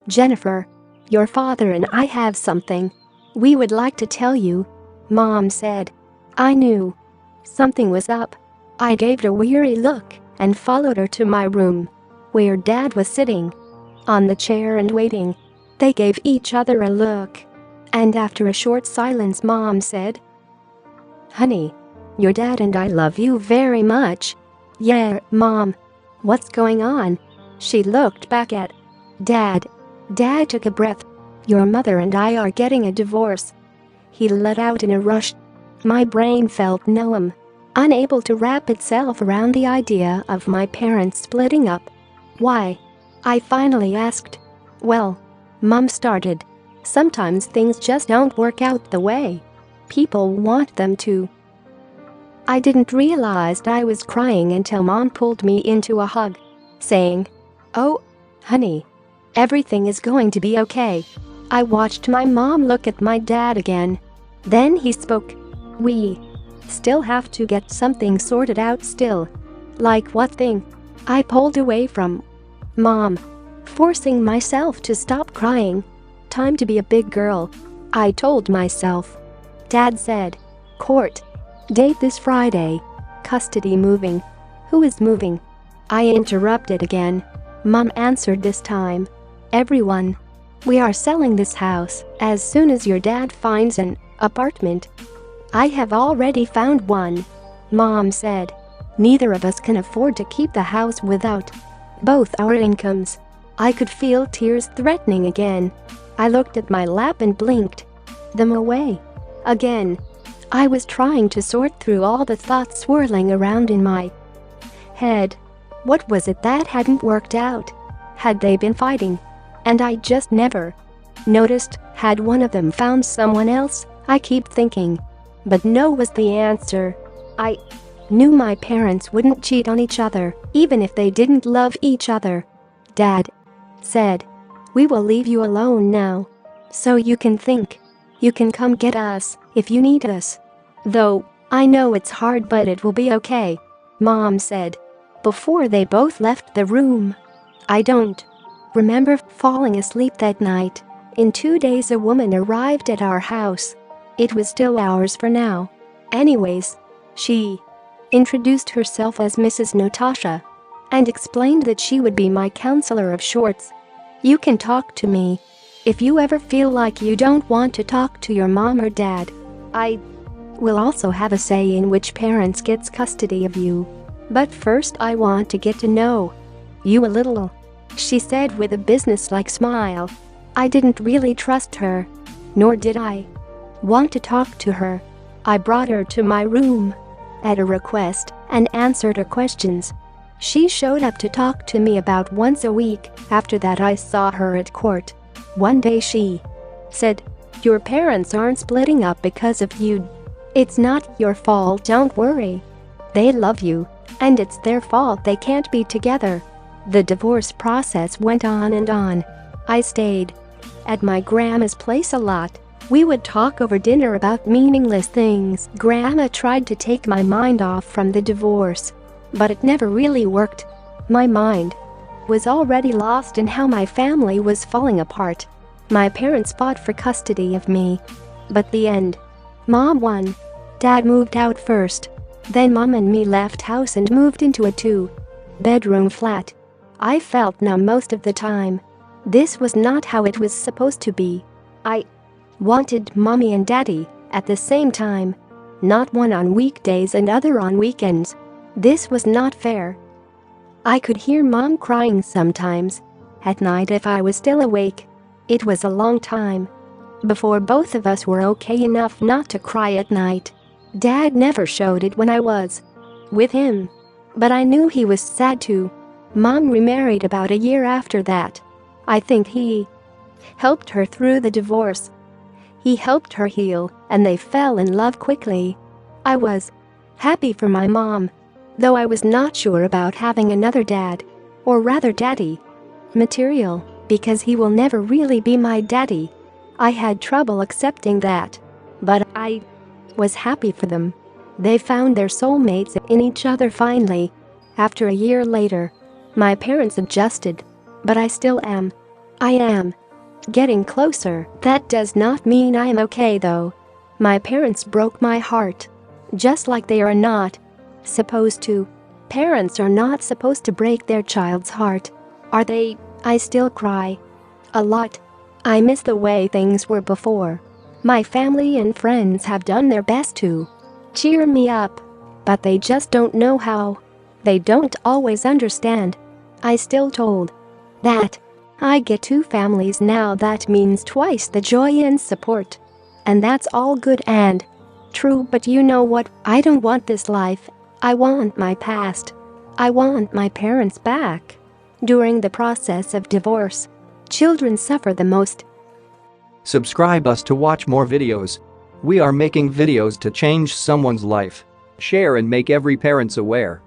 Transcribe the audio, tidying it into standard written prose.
Jennifer, your father and I have something we would like to tell you," Mom said. I knew something was up. I gave her a weary look and followed her to my room, where Dad was sitting on the chair and waiting. They gave each other a look, and after a short silence, Mom said, "Honey, your dad and I love you very much." "Yeah, Mom. What's going on?" She looked back at Dad. Dad took a breath. "Your mother and I are getting a divorce," he let out in a rush. My brain felt numb, unable to wrap itself around the idea of my parents splitting up. "Why?" I finally asked. "Well," Mom started, "sometimes things just don't work out the way people want them to." I didn't realize I was crying until Mom pulled me into a hug, saying, "Oh, honey, everything is going to be okay." I watched my mom look at my dad again. Then he spoke. "We still have to get something sorted out still." "Like what thing?" I pulled away from Mom, forcing myself to stop crying. "Time to be a big girl," I told myself. Dad said, "Court date this Friday. Custody moving." "Who is moving?" I interrupted again. Mom answered this time. "Everyone. We are selling this house as soon as your dad finds an apartment." "I have already found one," Mom said. "Neither of us can afford to keep the house without both our incomes." I could feel tears threatening again. I looked at my lap and blinked them away. Again, I was trying to sort through all the thoughts swirling around in my head. What was it that hadn't worked out? Had they been fighting and I just never noticed? Had one of them found someone else? I keep thinking. But no was the answer. I knew my parents wouldn't cheat on each other, even if they didn't love each other. Dad said, "We will leave you alone now, so you can think. You can come get us if you need us. Though, I know it's hard, but it will be okay," Mom said, before they both left the room. I don't remember falling asleep that night. In 2 days, a woman arrived at our house. It was still ours for now. Anyways, she introduced herself as Mrs. Natasha and explained that she would be my counselor of sorts. "You can talk to me if you ever feel like you don't want to talk to your mom or dad. I will also have a say in which parents gets custody of you. But first I want to get to know you a little," she said with a businesslike smile. I didn't really trust her, nor did I want to talk to her. I brought her to my room at a request and answered her questions. She showed up to talk to me about once a week. After that, I saw her at court. One day she said, "Your parents aren't splitting up because of you. It's not your fault, don't worry. They love you, and it's their fault they can't be together." The divorce process went on and on. I stayed at my grandma's place a lot. We would talk over dinner about meaningless things. Grandma tried to take my mind off from the divorce, but it never really worked. My mind was already lost in how my family was falling apart. My parents fought for custody of me, but the end, Mom won. Dad moved out first. Then Mom and me left house and moved into a 2-bedroom flat. I felt numb most of the time. This was not how it was supposed to be. I wanted Mommy and Daddy at the same time, not one on weekdays and other on weekends. This was not fair. I could hear Mom crying sometimes at night if I was still awake. It was a long time before both of us were okay enough not to cry at night. Dad never showed it when I was with him, but I knew he was sad too. Mom remarried about a year after that. I think he helped her through the divorce. He helped her heal, and they fell in love quickly. I was happy for my mom, though I was not sure about having another dad, or rather daddy material, because he will never really be my daddy. I had trouble accepting that, but I was happy for them. They found their soulmates in each other finally. After a year later, my parents adjusted, but I still am I am getting closer. That does not mean I am okay though. My parents broke my heart. Just like they are not supposed to. Parents are not supposed to break their child's heart. Are they? I still cry. A lot. I miss the way things were before. My family and friends have done their best to cheer me up. But they just don't know how. They don't always understand. I still told that I get 2 families now. That means twice the joy and support. And that's all good and true, but you know what? I don't want this life. I want my past. I want my parents back. During the process of divorce, children suffer the most. Subscribe us to watch more videos. We are making videos to change someone's life. Share and make every parents aware.